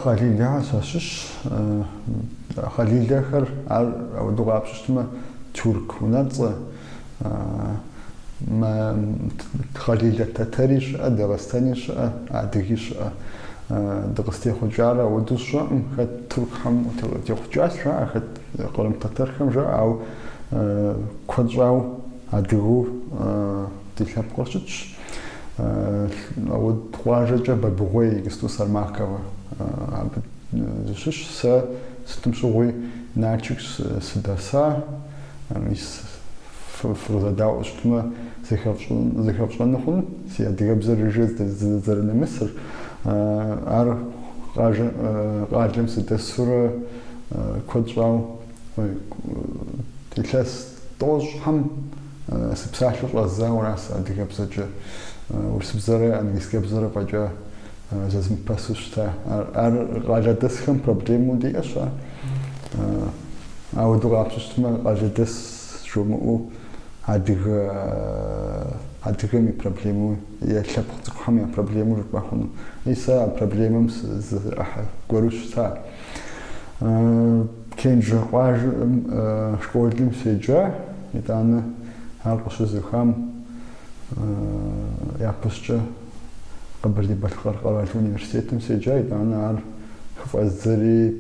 خليلها ساسش خليلها خر أو دعاء بسمة ترك ونص ما خليلها تتريش دغستانيش عديش دغستي خجارة ودوش خد ترك هم تخجاس شا خد قلم تتركم جا أو خجاو عديو تلعب قرشش أو تواجه جبل بغوي قصتو صار معكوا شش ستمشوي ناتشكس سداسا ميس فرضا داوش تما زخرفشون نخون سيا ديابزر رجز زرنا مصر ار قاجم سداسورة كودراو تلس توج هم سبساشو غزاو راس ديابزر ورسبزره انجليزكي بزره باجا زازم باسوشتا راجدس خم проблему диаша او дугапшма راجدس шуму адыгами проблему я шапхтхами проблему жбахун иса проблемам з горушта кенже қаж школдим седжа итаны алқышызхам يعبسش قبل دي بالخار قرار الأونيفرسيتم سجاي أنا عارف خفازري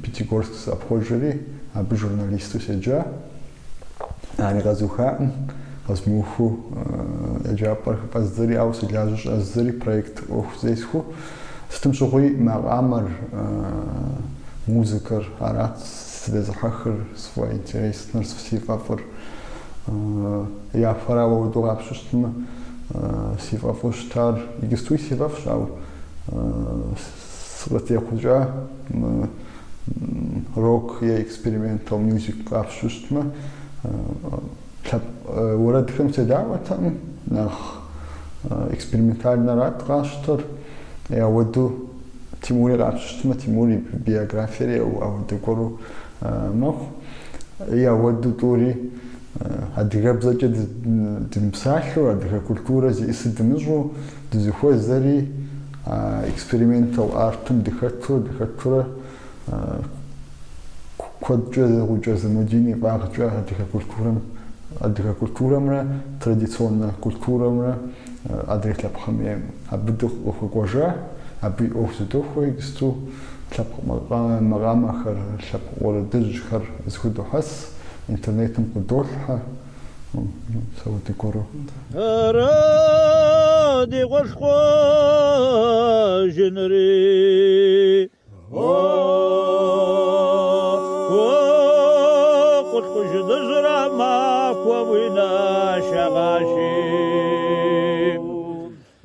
بيتيغورسك سابخوجري أبي جورناليستو سجا يعني غزوها غزموخو يجابر خفازري أو سجاجش أزري проект أوخزيسخو ستمشوي مع عمر مузыкар арат сдезахахр свой интерес нарсифафор я фараво дугапшуштма сифафуштар игистуй сифафшау срате хужа рок я экспериментал мюзик апшуштма ورادكم تدعوة نخ экспериментальный рад раштор я ودو تيموري апшуштма تيموري биография أو دكورو مخ я ودو توري هاديك بزاف دمساحو هاديك كولتورا زي اسدمجو دزخو زري اكسبيريمنتال ارتم ديكاتور كود جوز مديني باغجا هاديك كولتورا مرا تрадиционна كولتورا مرا ادريك لابخمي ابدو اوخوجا ابي اوخزدوخو يستو لاب مغام اخر لاب ولدج خر زخدو حس интернет модулха сауди коро ради гошхо женри о гошхо ждажра ма ковина шагаши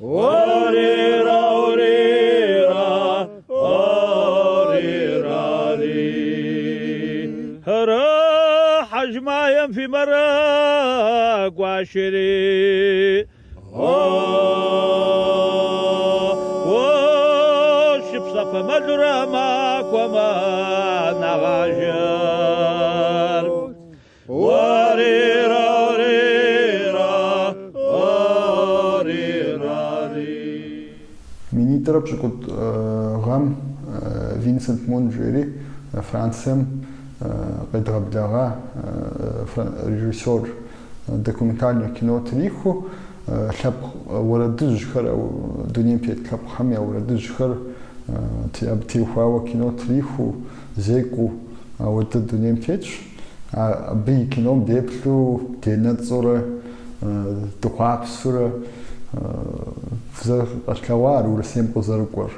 орира حجمايا في مراق وعشري وشبصف مجرى ماك وما نغاجر وريرا مني ترى بشكل غام فينسنت مونجيري فرانسيم قدربلغا رежиссер документального кино Триху лаб ورادجخر او دنيمпет лаб хамя ورادجخر تيابتيخوا кино Триху зеку вот дунемпет би кино деплу тенацора тухапсура в ашлавар урсем позаркор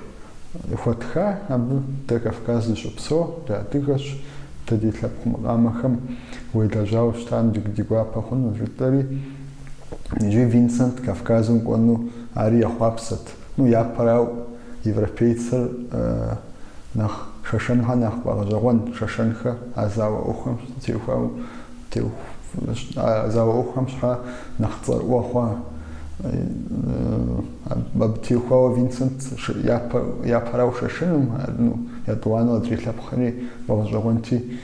фотха аб Кавказ шопсо да тыгаш تدي لابخم قامخم ويلاجاو شتان ديغوا باخون جوتري نيجي فينسنت كافكازون كونو اري خواپست نو يا باراو европейцер nach شاشنها nach باغجوان شاشنها ازاو اوخم تيخاو تيو ازاو اوخم شها نختار واخوا بابتيخاو فينسنت يا باراو شاشنم نو я туано дрихла пхани багжогонти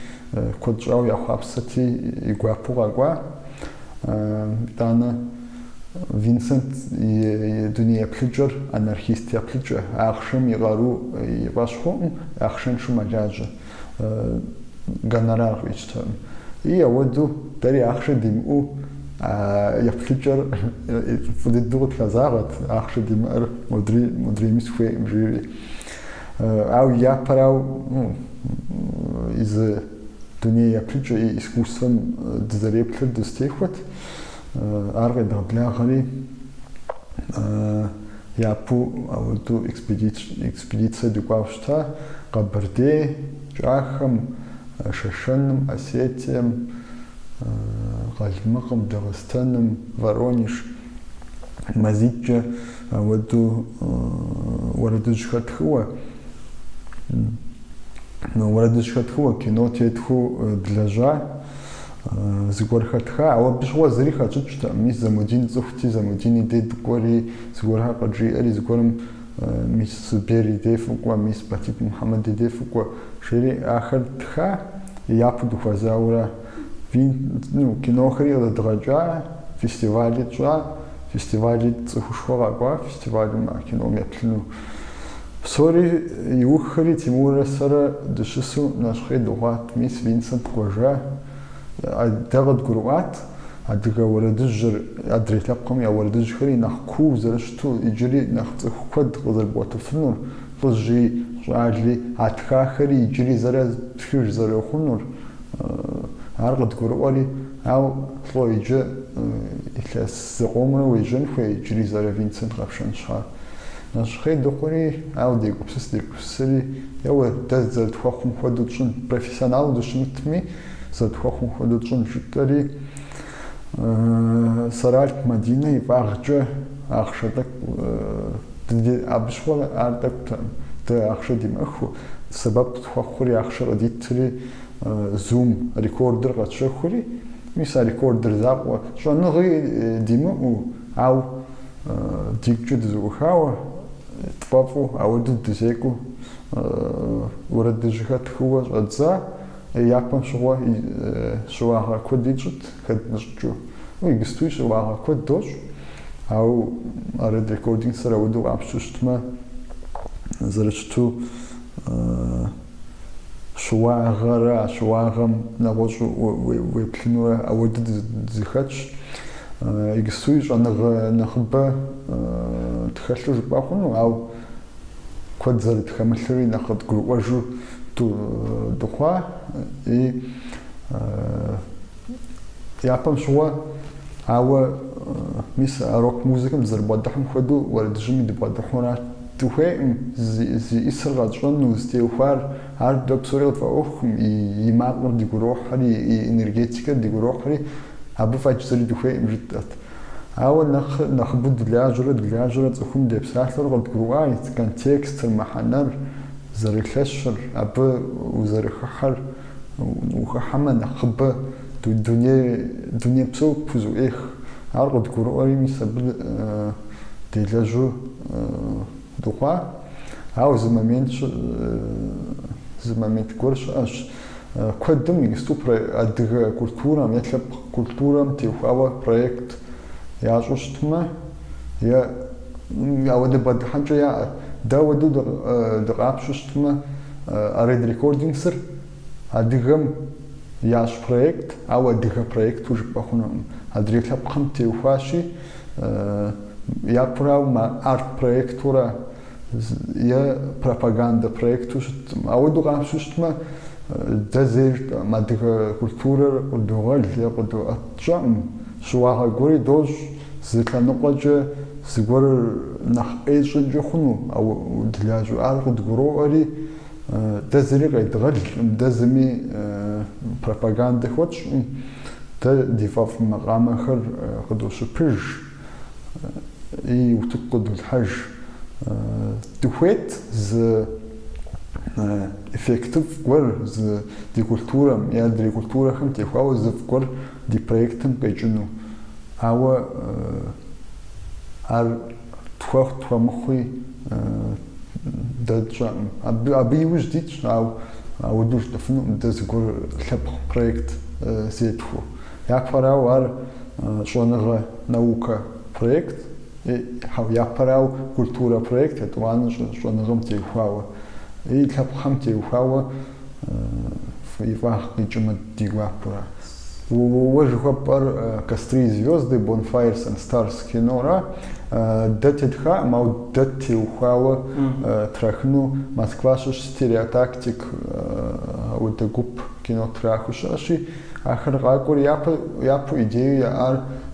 коджау я хапсати игуапугагва тана Винсент и дунья плюджер анархист я плюджер ахшим игару ибашху ахшин шумаджа гонорар вичтам и я воду дари ахши диму я плюджер фудидут казарат ахши димар мудри мисфе мжири ау я парау из дунья я плюджер и искусством дезареплер достигнут арга даблягари япу авду экспедиция дукавшта Кабарде, Жахам, Шашаном, Осетием, Гальмаком, Дагестаном, Воронеж, Мазиджа, авду Ворадушхатхуа. Но Ворадушхатхуа кино тетху дляжа زغورخاتخا او بشوا زريخا تشتا ميس زمودين زوختي زمودين دي دغوري زغورها قجي اري زغورم ميس بيري دي فوقوا ميس باتيت محمد دي فوقوا شري اخر تخا يابو دخوازاورا فين نو كينو خريغ درجا فيستيفالي تشوا فيستيفالي تخوشورا كوا فيستيفالي ما كينو ميبلنو سوري يوخري تيمور سرا دشسو ناشخي دوات ميس فينسنت كوجا دغد قروات ادغ ولدجر ادريت لقم يا ولدج خري نخكو زرشتو يجري نخت خد غزل بوتفنور فجي راجلي اتخا خري يجري زرا تخير زرا خنور ارغد قروالي او فويج الاس قومنا ويجن في يجري زرا فينسنت غفشن شار نشخي دخوري او ديكوبسس ديكوسري يا دزل تخوم خدوتشن بروفيسيونال دوشمتمي زادخوخم خدوتشن شتري سرالت مدينة يبغجة أخشدك دي أبشوال أردك ده أخشدي مأخو سبب تخوري أخشر ديتري زوم ريكوردر غتشخوري ميسا ريكوردر زاقوا شو نغي ديمو أو ديكجو دزوخاو تبابو أو دزيكو ورد دجخات هو أدزا يابان شواها كود ديجت خد نشجو ويجستوي شواها كود دوش أو أرد ريكوردينغ سر أودو أبشوشتما زرشتو شواغم نغوشو ويبلنوا أودو دزيخاتش يجستوي نخبا تخلو جباخونو أو كود زرد خمسري نخد قروجو دخوا и япам шуа ава мис рок музыкам зарбадахм ходу варджими дбадахуна тухе зи исргачон нустеухар ар докторел фаохм и магнор дигурохари и энергетика дигурохари абу фачзали тухе мжитат ава нахбуд дляжра цхум депсахлор гдгруай контекст маханар زرخشر أب وزرخحر وخحمن خب دنيا بسوق فزو إخ عرض كوروري مسبب ديلاجو دقة أو زمامين كورش أش قدم يستوبر أدغ كولتورا ميتلب كولتورا تيوخاوا بروجكت يعجوشتما يا ود بدحنجا يا داودو دقابشوشتما أريد ريكوردينغ سر أدغم ياش بروجكت أو أدغ بروجكت وش بخونم أدري كلاب خمتي وفاشي يا براو ما أرت بروجكت ورا يا بروباغندا بروجكت وش أو دقابشوشتما دزير ما أدغ كولتورا ودوغل يا قدو أتجام شواها غوري دوج زيكا نقاجة سيقول نخ إيش جخنو أو دلاجو أرغد غرواري دزري غيدغل دزمي بروباغندا خوتش تا دفاف مقام آخر خدو سبيج إي وتقود الحج تخويت ز إفكتيف قر ز دي كولتورا يا دي كولتورا خم تخواو ز قر دي بروجكتم بيجنو أو ار تخوخ مخوي دجا ابي وجديت او دوش دفنو دزغور لب بروجكت سيتخو يا فراو ار شونغ نаука проект япарау культура проект это важно что назом теухава и тапхам теухава ивах ничего дигвапура Уожхопар костры и звезды, Bonfires and Stars кинора, датитха, мау дати ухала трахну, Москва шуш стереотактик, вот губ кино трахушаши, ахаргакур япу идею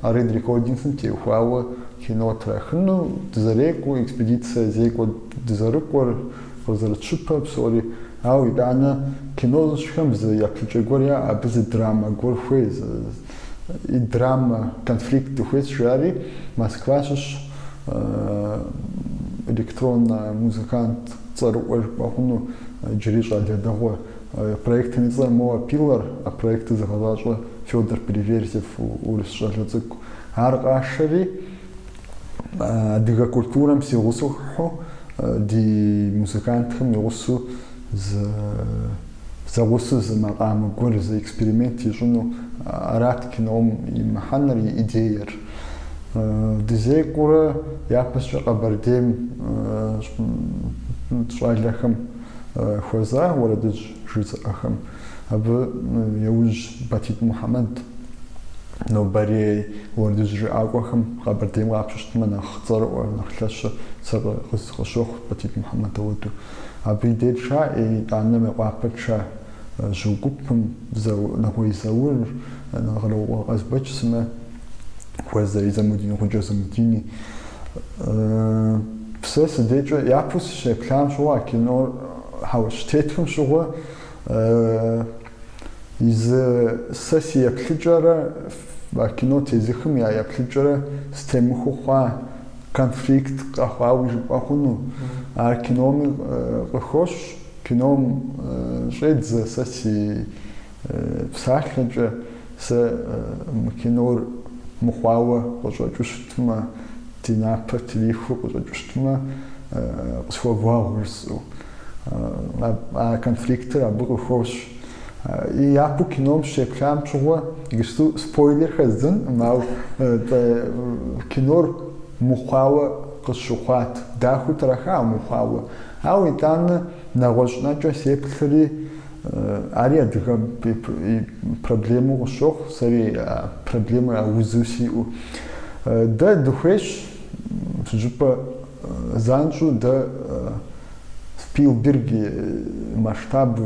арид рекординсен те ухала кино трахну, дзареку, экспедиция зеку дзарыкур, позарчупа, псори, ау идана кино шхам за япчегория, а без драма горхуез, и драма конфликт духуез шари, Москва шуш электронная музыкант царуэр пахну джириша для того проект не знаю мова пилар, а проекты заказал Федор Переверзев улисша язык аргашари дига культурам силусуху ди музыкантам юсу за усу за мaqam гор за эксперимент ежуну арат кином и маханар идеер дизекура япасша қабардем швайлахам хоза ворадыж жизахам абы яуж батит Мухаммад но баре ворадыж жи агвахам қабардем апшуштма нахцар нахлаша сара хошох батит Мухаммад воду абы идеша и танна меқапача жугупм за нахуй заур нахло азбачсма Хоза из Амудини, Худжазамудини. Все сидячи, я пусть план шуа кино, хауштетхм шуа из сессии клиджара, кино тезихм я клиджара с тем хуа конфликт кахау жипахуну, а кино ми хош кино жед за сессии псахлиджа с кино мухауа qojojustma tinapa tilixu qojojustma qsfovaursу а конфликты абу хош и япу кином шеплам чуга гисту спойлер хазын мау кинор мухауа qshuqat даху траха мухауа ау итан нагошначо сеплри ария дыга проблему ушох сари проблемы аузусиу да духеш жупа занчу да Спилберги масштаб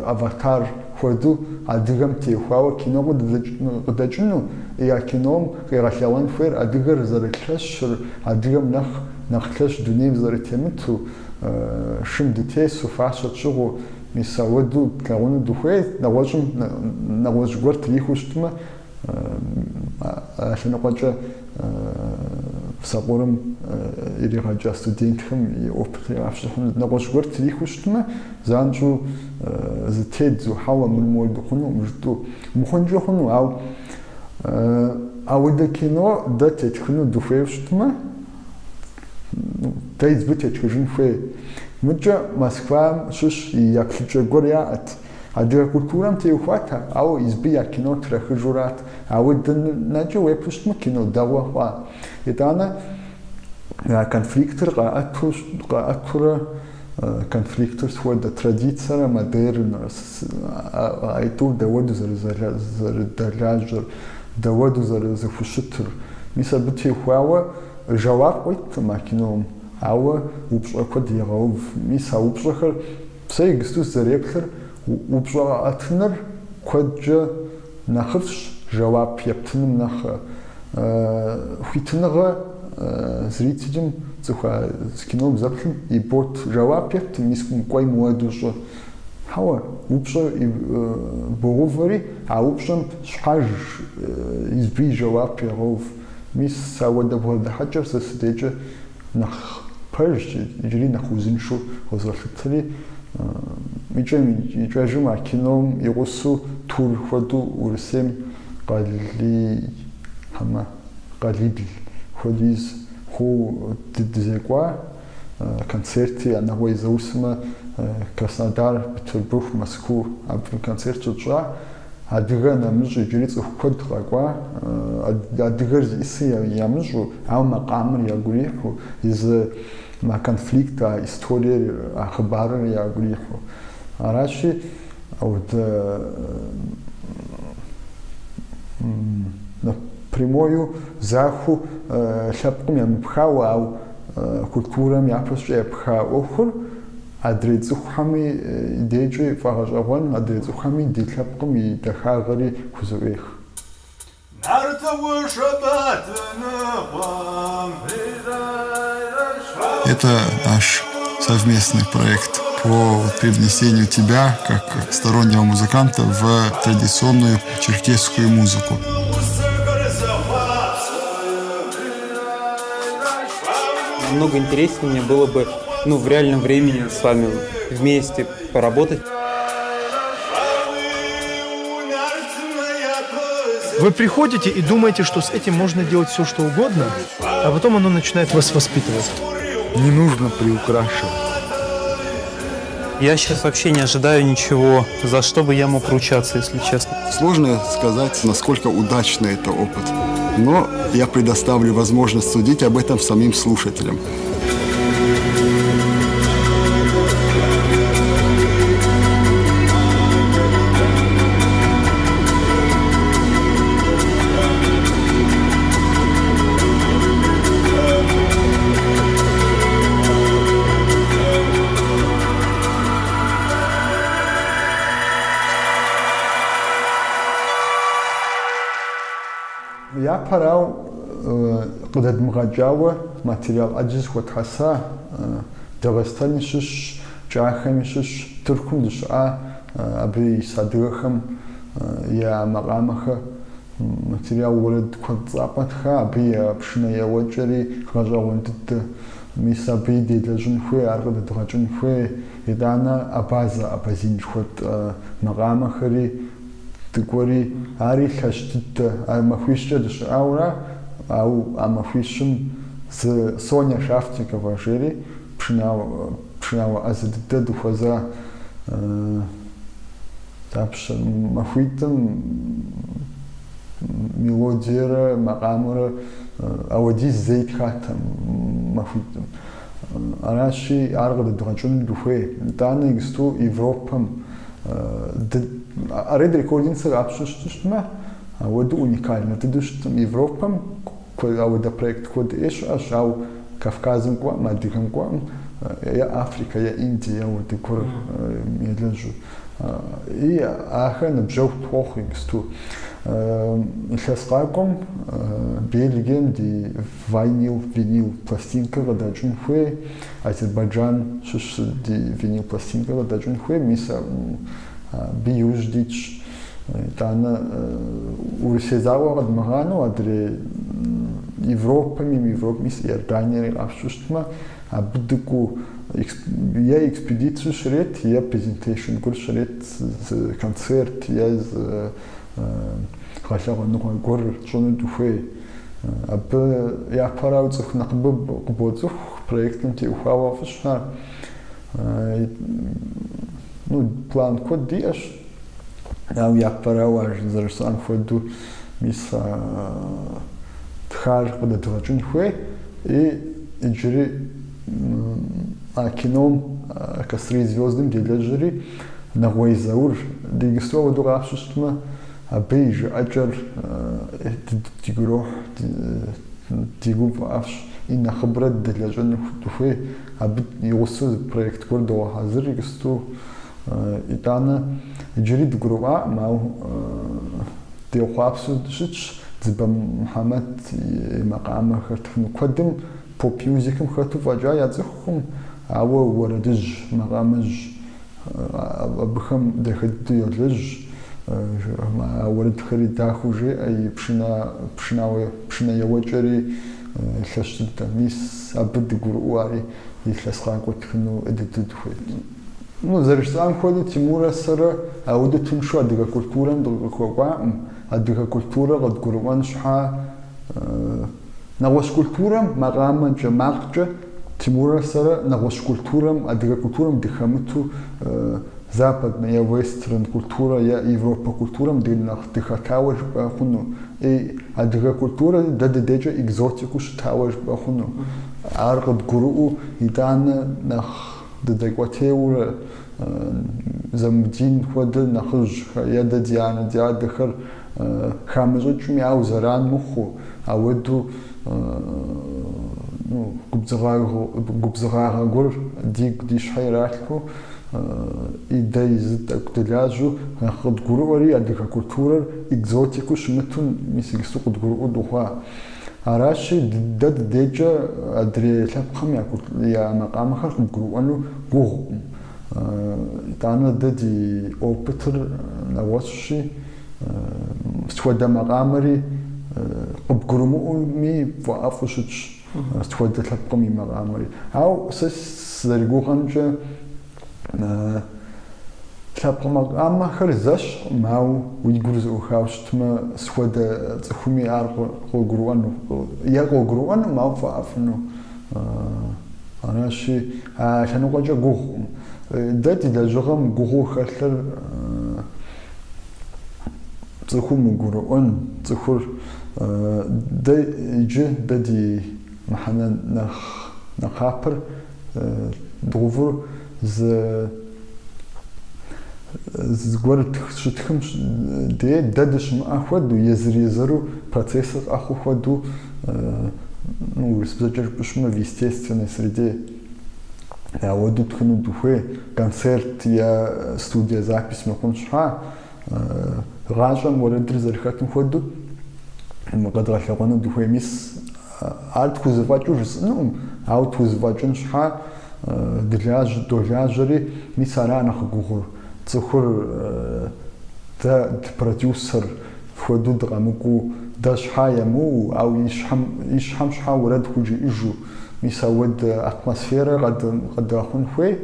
аватар ходу адыгам техуа кино дачну я кином герахлан фер адыгар зарыклаш адыгам нахлаш дунев зарытемиту шимдите суфаша чугу мисаводу кауну духе навож горт лихуштма ашнакача саборам или раджа студентхам и опыт афшхун навож горт лихуштма занчу зтедзу хава мулмой духуну мжту мухонжохуну ау да кино да тетхуну духевштма да избытечхжин фе Муча Москва шуш и якличегория от адыга культурам теухвата, ау избия кино трахжурат, ау дначо вепустма кино давахва. Это она конфликтер атура конфликтер свода традиция модерна, айту доводу зардаляжер, доводу зафушитер. Миса бутихуава жавак ойтма кином. Ауа упшаква диагов миса упшахар все гстус зарепхар упшага атнар кваджа нахвш жавап яптным нах хуитнага зрителям цуха с кино запхим и бот жавап япт мискум кой муадушо хауа упша и боговари а упшам шхаж изби жавап ягов мис савада болда хаджар сестеча нах Пэрш иджри нахузиншу хозалхтри мичэм кином игусу тур ходу урсем qali хама qalibl ходиз ху дизеква концерти анагой заусма Краснодар, Петербург, Москву, а концерт чуча адыгэ нэмыщӏ иджыри цӏыху куэд къэкӏуа, адыгэр зиӏысы ямыщӏу, ауэ макъамэр ягу ирихьу, ма конфликт, а историер, а хъыбарыр ягу ирихьу. Аращи, напрямую заху лъэпкъым ямыпхауэ, ау культурэм япэщӏэ епха ӏуэхур адрей цӏыхухэми идейкӏэ фӏэгъэщӏэгъуэн, адрей цӏыхухэми ди лъэпкъым и дахагъэри хузэӏуех. Это наш совместный проект по привнесению тебя, как стороннего музыканта, в традиционную черкесскую музыку. Намного интереснее мне было бы в реальном времени с вами вместе поработать. Вы приходите и думаете, что с этим можно делать все, что угодно, а потом оно начинает вас воспитывать. Не нужно приукрашивать. Я сейчас вообще не ожидаю ничего, за что бы я мог ручаться, если честно. Сложно сказать, насколько удачный это опыт. Но я предоставлю возможность судить об этом самим слушателям. Япарау къыдэдмыгъэкӏауэ материал ӏэджэ зыхуэтхьэса Дагъыстан щыщ, кӏахэм щыщ, Тыркум дыщыӏа абы ис адыгэхэм я макъамэхэр материал уэрэд куэд цӏапӏэ тха, абы я пшынэ еуэкӏэри гъэщӏэгъуэн дыдэ. Мис абы делэжьын хуей, ар къыдэдгъэкӏын хуей. Итӏанэ абазин жыхуэт макъамэхэри тыкӏуэри ари лъэщ дыдэ. Махуищкӏэ дыщыӏауэрэ, ауэ а махуищым зы Соня Шафтникова жери пшынауэ ӏэзэ дыдэ дыхуэза. Тапщэ махуитӏым мелодиерэ макъамэрэ ауэдиз зэи тхатэ махуитӏым. Аращи ар къыдэдгъэкӏыну дыхуей. Итӏанэ иджысту Европэм Red Recording апщу щытмэ, ауэду уникальнэ дыдэу щытым. Европэм ауэдэ проект куэд щыӏэщ, ауэ Кавказым кӏуэӏым, Адыгэм кӏуэӏым, я Африка, я Индия ауэдэ гуэр елэжьу. И ахэр ныбжьэгъу тхуохъу иджысту. Илъэс къакӏуэм Бельгием ди винил пластинкэ къыдэкӏын хуей, Азербайджан щыщ ди винил пластинкэ къыдэкӏын хуей, мис абы иужь дитщ. Итӏанэ урысезауэ къэдмыгъанэу адрей Европэм, мис Иорданиери къапщу щытмэ, абы дыкӏуу я экспедицию щрет, я презентейшн гур щрет, концерт, я гъэлъэгъуэныгъуэ гур щӏыну дыхуей. Абы япэрауэ цӏыху нэхъыбэ къыбоцӏыху проектым теухуауэ фӏыщ. План куэд диӏэщ, ауэ япэрауэ ар зэрыщӏам хуэдэу мис тхар къыдэдгъэкӏын хуей. Иджыри кином «Костры и звездым» делэжьэри Нэгъуей Заур иджысту ауэдэу къапщу щытмэ, абы и жыӏэкӏэр ди гурохь, ди гуп фӏэӏэфщ. И нэхъыбэрэ дэлэжьэн дыхуей. Абы и гъусэу проект гуэр догъэхьэзыр иджысту. Итӏанэ иджыри дыгурыӏуаӏым, ауэ деухъуапсэу дыщытщ. Дзыбэ Мухьэмэд и макъамэхэр тхыну куэдым поп мюзикым хэту фӏэкӏа яцӏыхукъым, ауэ уэрэдыжь, макъамэжь абыхэм дахэ дыдэу йолэжь. Уэрэдхэри дахэу жеӏэ, и пшынэ еуэкӏэри илъэщ дыдэ. Мис абы дыгурыӏуэу ари илъэс къакӏуэ тхыну дыдэу дыхуейт. Зэрыжысӏам хуэдэу Тимурэ сэрэ ауэдэ тыншу адыгэ культурэм дыкъыхуэкӏуаӏым. Адыгэ культурэ къыдгурыӏуэн щхьа нэгъуэщӏ культурэм макъамэкӏэ, макъкӏэ Тимурэ сэрэ нэгъуэщӏ культурэм, адыгэ культурэм дыхэмыту западная, вестерн культура, я Европа культура, мдыннах дыхатауэ жыпӏэхъуну. И адыгэ культура дэдэкӏэ экзотику щытауэ жыпӏэхъуну. Ар къыдгурыӏуэу итӏанэ нэхъ дыдэкӏуэтейуэ зэмыдин хуэдэ нэхъыжьхэр е дэ ди анэ ди адэхэр хамыщӏыкӏми ау зэран мыхъуу ауэдэу губзыгъагъэ гуэр дигу ди щхьэ иралъхьэу и дэ изы тӏэкӏу дылажьэу нэхъ къыдгурыӏуэри адыгэ культурэр экзотику щымыту мис иджыпсту къыдгурыӏуэу дыхъуа. Аращи дэ дыдекӏэ адрей лъэпкъым я макъамэхэр къыдгурыӏуэну гугъукъым. Итӏанэ дэ ди опытыр нэгъуэщӏщи схуэдэ макъамэри къыбгурымыӏуэми фӏыӏэфӏу щытщ. Схуэдэ лъэпкъым и макъамэри. Ауэ сэ сызэригугъэмкӏэ лъэпкъ макъамэхэр зэщӏкъым, ауэ уи гур зыӏухауэ щытмэ схуэдэ цӏыхуми ар къогурыӏуэну, е къогурыӏуэну, ауэ фӏыӏэфыну. Аращи лъэныкъуэкӏэ гугъукъым. Дэ ди лэжьыгъэм гугъуу хэлъыр цӏыхум угурыӏуэн, цӏыхур дэ иджы дэ ди мыхьэнэ нэхъапэр дыгъувыр зыгуэр щытхым де дэ дыщымыӏэ хуэдэу, езыр-езыру процессыр къэхъу хуэдэу, урыс бзэкӏэ жыпӏэщмэ в естественной среде ауэдэу тхыну духуей. Концерт е студия запись мыхъун щхьа гъащӏэм уэрэдыр зэрыхэтым хуэдэу къэдгъэлъэгъуэну духуей. Мис ар тхузэфӏэкӏыу жысӏэнукъым, ауэ тхузэфӏэкӏын щхьа долажьэри мис ара нэхъ гугъур. Цӏыхур дэ продюсер хуэдэу дыкъэмыкӏуэу дэ щхьа емыуэу, ауэ и щхьэм щхьа уэрэд хужиӏэжу, мис ауэд атмосферэ къэдгъэхъун хуей.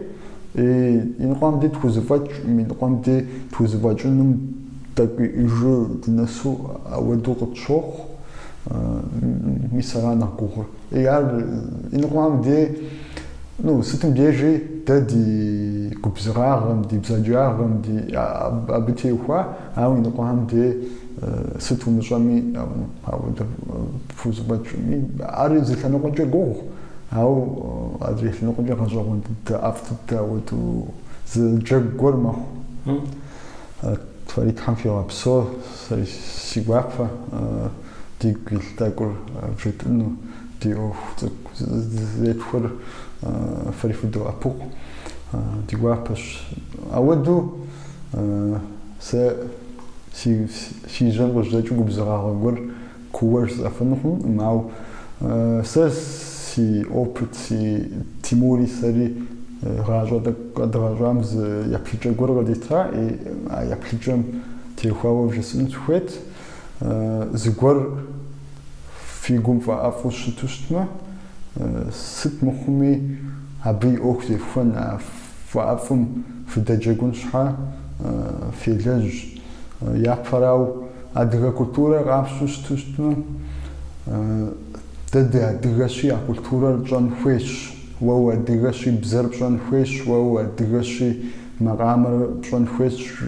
И ныкъуэм де тхузэфӏэкӏ, и ныкъуэм де тхузэфӏэкӏыным дэкӏуиӏэжу дынэсу ауэдэу къытщохъу. Мис ара нэхъ гугъур. Ар и ныкъуэм де сытым дежи дэ ди губзыгъагъэм, ди бзаджагъэм, абы теухуа, ауэ и ныкъуэм де сыт умыщӏэми ауэдэ фхузэфӏэкӏми, ар зы лъэныкъуэкӏэ гугъу. Ауэ адрей лъэныкъуэкӏэ гъэщӏэгъуэн дыдэ, ӏэфӏ дыдэ ауэдэу зы джэгу гуэр мэхъу. Тфӏэри Тхьэм фигъэпсэу, сэри си гуапэ дигу илъ тӏэкӏур бжытӏыну, ди ӏуэху цӏыкӏу зетхуэр фэри фыдэу ӏэпыкъу. Ди гуапэщ. Ауэдэу сэ си жьэм къыжьэкӏыу губзыгъагъэ гуэр куууэ жысӏэфыну хъунукъым, ауэ сэ си опыт, си Тимури сэри гъащӏэ къэдгъэщӏам зы еплъыкӏэ гуэр къыдитра, а еплъыкӏэм техуауэ жысӏэну сыхуейт. Зыгуэр фи гум фӏэӏэфӏу щыту щытмэ, сыт мыхъуми абы и ӏуэху зехуэн, а фӏыӏэфӏым фыдэджэгун щхьа фелэжь. Япэрауэ адыгэ культурэ къапщтэу щыту щытмэ, дэ ди адыгэщи а культурэр пщӏэн хуейщ. Уэ адыгэщи бзэр пщӏэн хуейщ, уэ адыгэщи макъамэр пщӏэн хуейщ.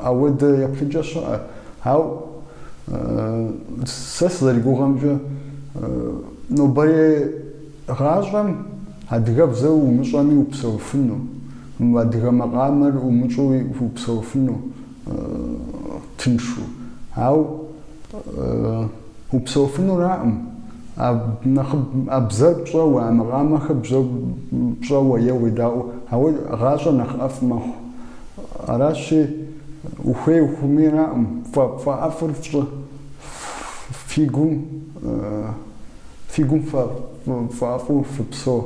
Ауэдэ еплъыкӏэ щыӏэ. Ауэ сэ сызэригугъэмкӏэ нобэрей гъащӏэм адыгэбзэр умыщӏэми упсэуфыну, адыгэ макъамэр умыщӏэуи упсэуфыну тыншу. Ауэ упсэуфынураӏым. А бзэр пщӏэуэ, а макъамэхэр пщӏэуэ е уедаӏуэу, ауэ гъащӏэр нэхъ ӏэфӏ мэхъу. Аращи ухуей ухуейраӏым. Фӏыӏэфӏыр фи гум фӏыӏэфӏу фыпсэу.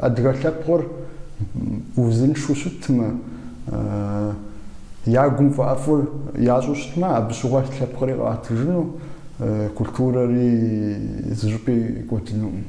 Адыгэ лъэпкъыр узыншэу щытмэ, я гум фӏыӏэфӏыр ящӏэу щытмэ, абы щыгъуэ лъэпкъри къаӏэтыжыну, культурэри зыщӏыпӏи кӏуэдынукъым.